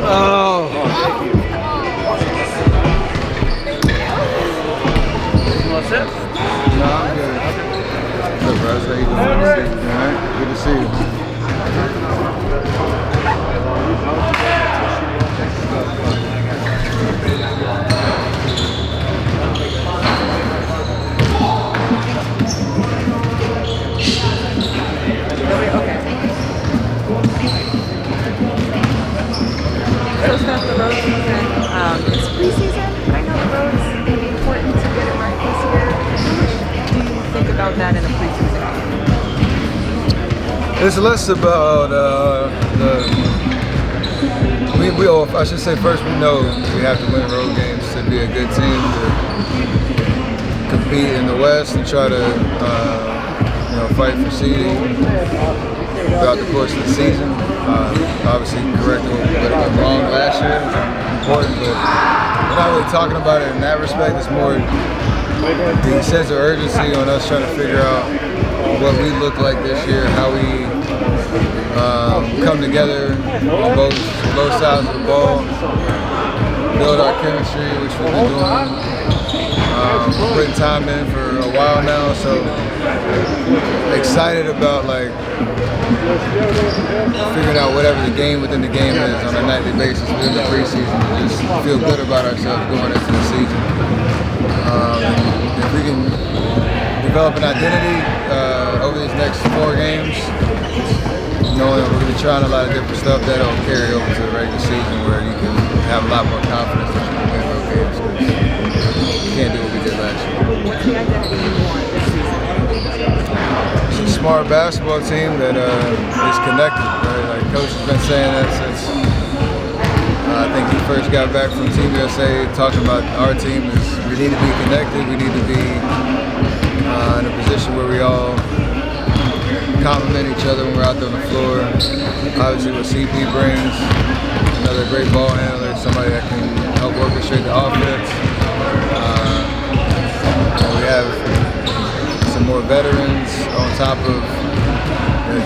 Oh. What's up? No, I'm good. What's up, bro? How you doing? All right. Good to see you. So Steph, the road season, it's preseason. I know the road's going to be important to get it right this year. How much do you think about that in a preseason game? It's less about I should say first we know we have to win road games to be a good team to compete in the West and try to fight for seeding throughout the course of the season. Obviously correcting what went wrong last year is important, but we're not really talking about it in that respect. It's more the sense of urgency on us trying to figure out what we look like this year, how we come together on both sides of the ball, build our chemistry, which we've been doing, putting time in for a while now. So excited about figuring out whatever the game within the game is on a nightly basis within the preseason to just feel good about ourselves going into the season. If we can develop an identity over these next 4 games, knowing that we're going to be trying a lot of different stuff, that'll carry over to the regular season where you can have a lot more confidence that you can win those games. You can't do what we did last year. What's the identity you want this season? It's a smart basketball team that is connected, right? Like Coach has been saying that since I think he first got back from Team USA, talking about our team is we need to be connected, we need to be in a position where we all compliment each other when we're out there on the floor. Obviously what CP brings, another great ball handler, somebody that can help orchestrate the offense. We have some more veterans on top of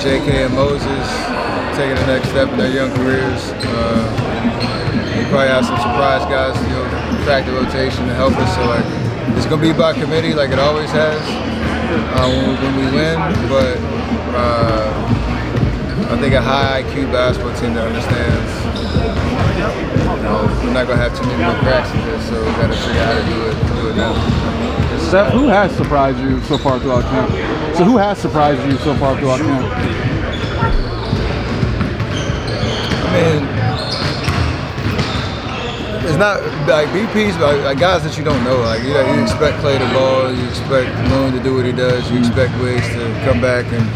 JK and Moses taking the next step in their young careers. We probably have some surprise guys to crack the rotation to help us. So it's going to be by committee like it always has when we win, but I think a high IQ basketball team that understands, we're not going to have too many more cracks in this, so we've got to figure out how to do it now. Steph, who has surprised you so far throughout camp? So who has surprised you so far throughout camp? I mean, it's not like BPs, but guys that you don't know. Like you expect Clay to ball, you expect Moon to do what he does, you expect Wiggs to come back and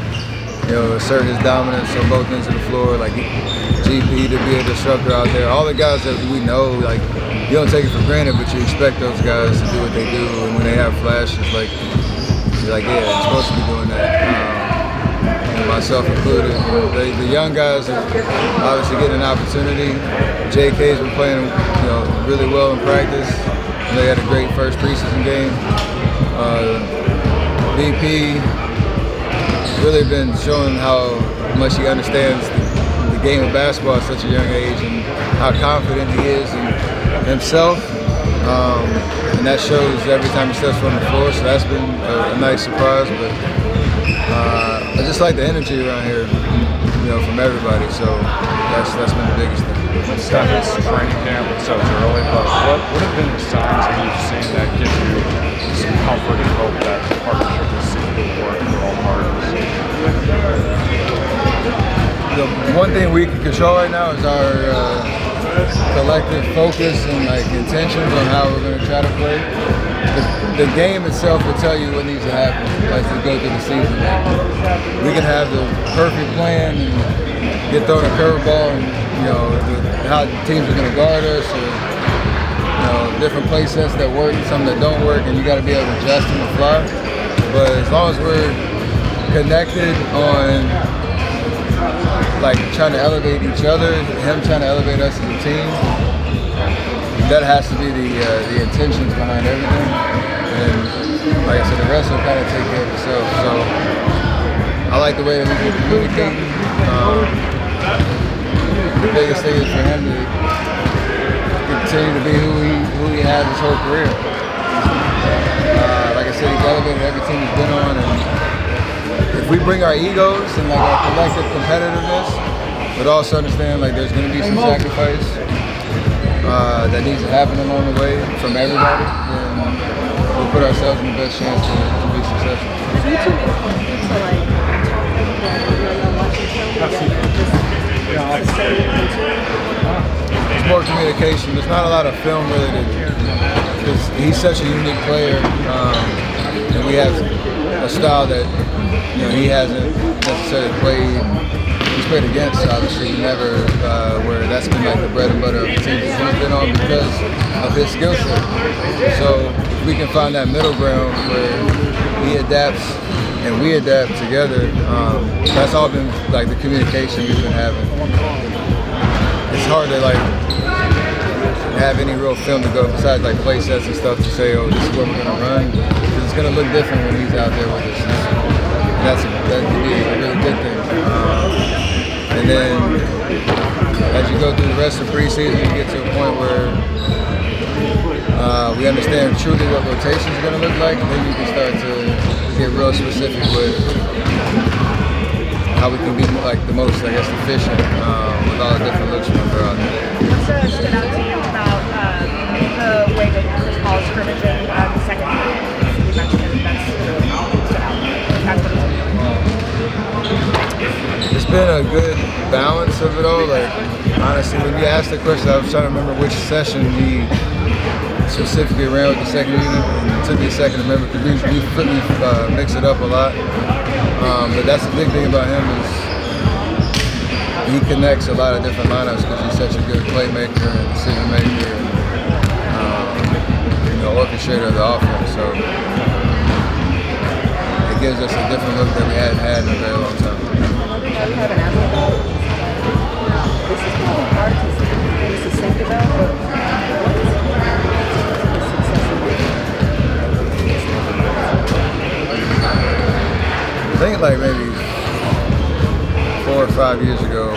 assert his dominance on both ends of the floor. Like GP to be a disruptor out there. All the guys that we know, like you don't take it for granted, but you expect those guys to do what they do. And when they have flashes, you're like, yeah, I'm supposed to be doing that. Myself included. The young guys are obviously getting an opportunity. JK's been playing, really well in practice. They had a great first preseason game. BP really been showing how much he understands the game of basketball at such a young age and how confident he is in himself. And that shows every time he steps on the floor. So that's been a nice surprise. But I just like the energy around here, from everybody. So that's been the biggest thing. Steph, it's training camp, it's so early, but what have been the signs that you've seen that give you some comfort and hope that the partnership this season will work for all parties? The one thing we can control right now is our collective focus and intentions on how we're going to try to play. The game itself will tell you what needs to happen as we go through the season. We can have the perfect plan and get thrown a curveball and how teams are going to guard us, or different play sets that work and some that don't work, and you got to be able to adjust on the fly. But as long as we're connected on trying to elevate each other, him trying to elevate us as a team, that has to be the intentions behind everything. And like I said, the rest will kind of take care of itself. So I like the way that we've been communicating. The biggest thing is for him to continue to be who he has his whole career. Like I said, he's elevated every team he's been on, and if we bring our egos and like our collective competitiveness, but also understand like there's going to be some sacrifice that needs to happen along the way from everybody, then we'll put ourselves in the best chance to be successful. Have you two made it to like watching film together? It's more communication. There's not a lot of film really because he's such a unique player, and we have a style that he hasn't necessarily played. He's played against, obviously, never where that's been like the bread and butter of the team he's been on because of his skill set. So if we can find that middle ground where he adapts and we adapt together, that's all been like the communication we've been having. It's hard to like have any real film to go besides like play sets and stuff to say, oh, this is what we're gonna run. Because it's gonna look different when he's out there with us. That could be a really good thing. And then as you go through the rest of preseason, you get to a point where we understand truly what rotation is going to look like, and then you can start to get real specific with how we can be like the most, I guess, efficient with all the different looks we're out there. What stood out to you about the way that Chris Paul is scrimmaging the second half? You mentioned that's stood out. That's what it's It's been a good balance of it all. Like honestly, when you asked the question, I was trying to remember which session we specifically ran with the second unit, and it took me a second to remember because we mix it up a lot. But that's the big thing about him is he connects a lot of different lineups because he's such a good playmaker and decision maker and orchestrator of the offense. So it gives us a different look that we hadn't had in a very long time. I haven't asked about this is probably hard to think about, but what is I think like maybe 4 or 5 years ago,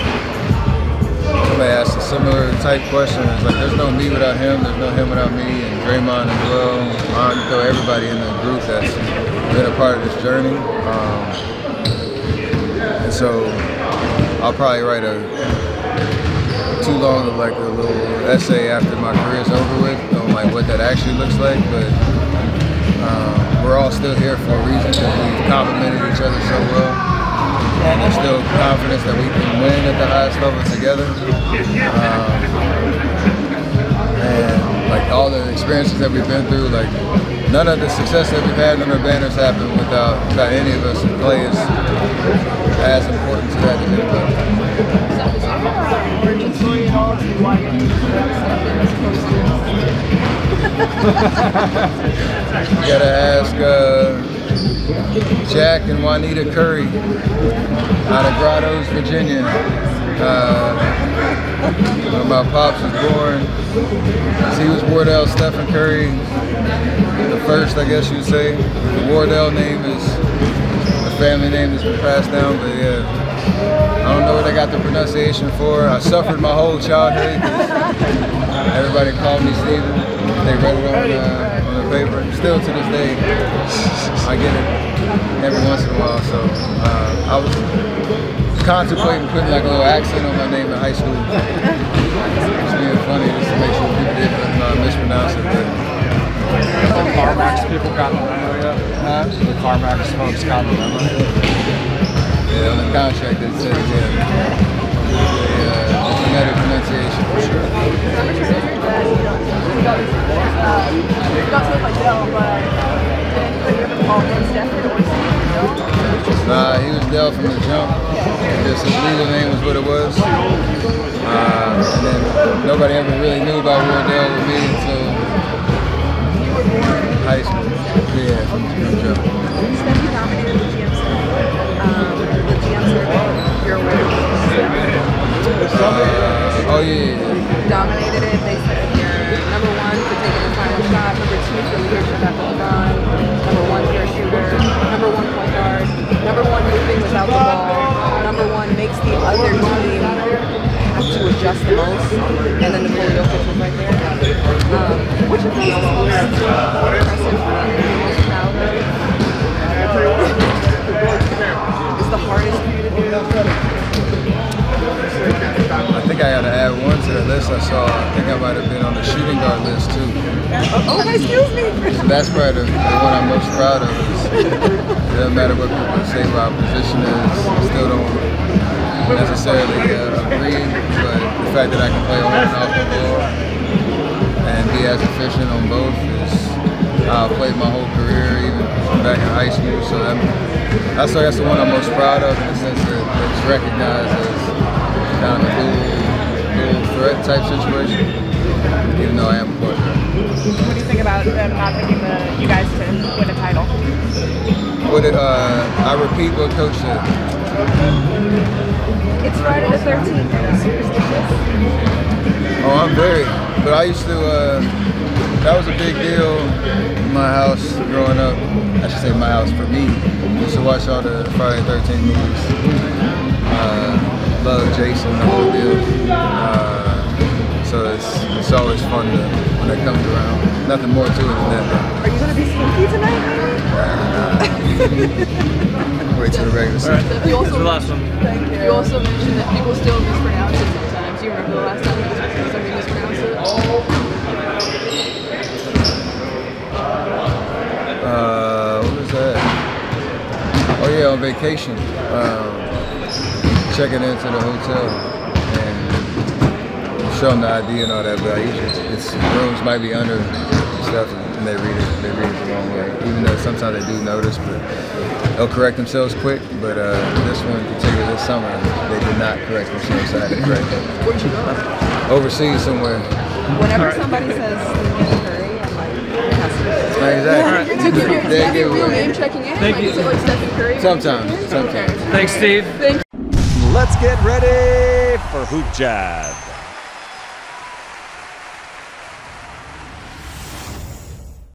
somebody asked a similar type question. It's like there's no me without him, there's no him without me, and Draymond as well. You throw everybody in the group that's been a part of this journey. And so I'll probably write too long of like a little essay after my career's over with on like what that actually looks like, but we're all still here for a reason because we've complemented each other so well. And there's still confidence that we can win at the highest level together. And like all the experiences that we've been through, like none of the success that we've had, none of the banners happen without any of us, and play is as important to that as anybody. origin story at all to why you You gotta ask Jack and Juanita Curry out of Grottoes, Virginia. When my pops was born, he was Wardell Stephen Curry, the first, I guess you would say. The Wardell name is the family name that's been passed down, but yeah, I don't know what they got the pronunciation for. I suffered my whole childhood because everybody called me Steven. They read it on the paper. Still to this day, I get it every once in a while. So I was contemplating putting like a little accent on my name in high school. It's being funny just to make sure people didn't mispronounce it. But the CarMax people got the memo yet? The CarMax folks got the memo. Yeah, on the contract it says phonetic pronunciation for sure. Nah, he was Dell from the jump. Just his legal name was what it was. And then nobody ever really knew about Wardell with me until high school. Yeah, from the jump. Steph, you nominated the GM circle. The GM circle, you're aware of oh yeah. dominated it. They said you're number 1 for taking the final shot, number 2 for leadership at the LeBron, number 1 for a shooter, number 1 point guard, number 1 moving without the ball, number 1 makes the other team have to adjust the most, and then the to the list, I think I might have been on the shooting guard list too. Oh, excuse me. So that's probably the one I'm most proud of. It doesn't matter what people say about our position is. I still don't necessarily agree, but the fact that I can play on and off the ball and be as efficient on both is how I've played my whole career, even back in high school. So that's the one I'm most proud of, in the sense that it's recognized as kind of a dual threat type situation, even though I am a point guard. What do you think about them not picking you guys to win a title? I repeat what Coach said. It's Friday the 13th. Are you superstitious? Oh, I'm very. But I used to, that was a big deal in my house growing up. I should say my house for me. I used to watch all the Friday the 13th movies. Love Jason, the whole deal. So it's always fun when it comes around. Nothing more to it than that. Are you going to be sneaky tonight? Wait till the regular season. Right. You also, the last one. Thank you. You also mentioned that people still mispronounce it sometimes. Do you remember the last time somebody mispronounced it? What was that? Oh yeah, on vacation. Checking into the hotel and show them the ID and all that, but I usually it's rooms might be under stuff and they read it the wrong way. Even though sometimes they do notice, but they'll correct themselves quick. But this one, particularly this summer, they did not correct themselves, so I had to correct them. Where'd you go? Overseas somewhere. Whenever somebody says Steph Curry, I'm like, it has to be. Exactly. Is that your real name checking in? Thank you. Is it like Stephen Curry? Sometimes. Thanks, Steve. Thank Let's get ready for HoopJab.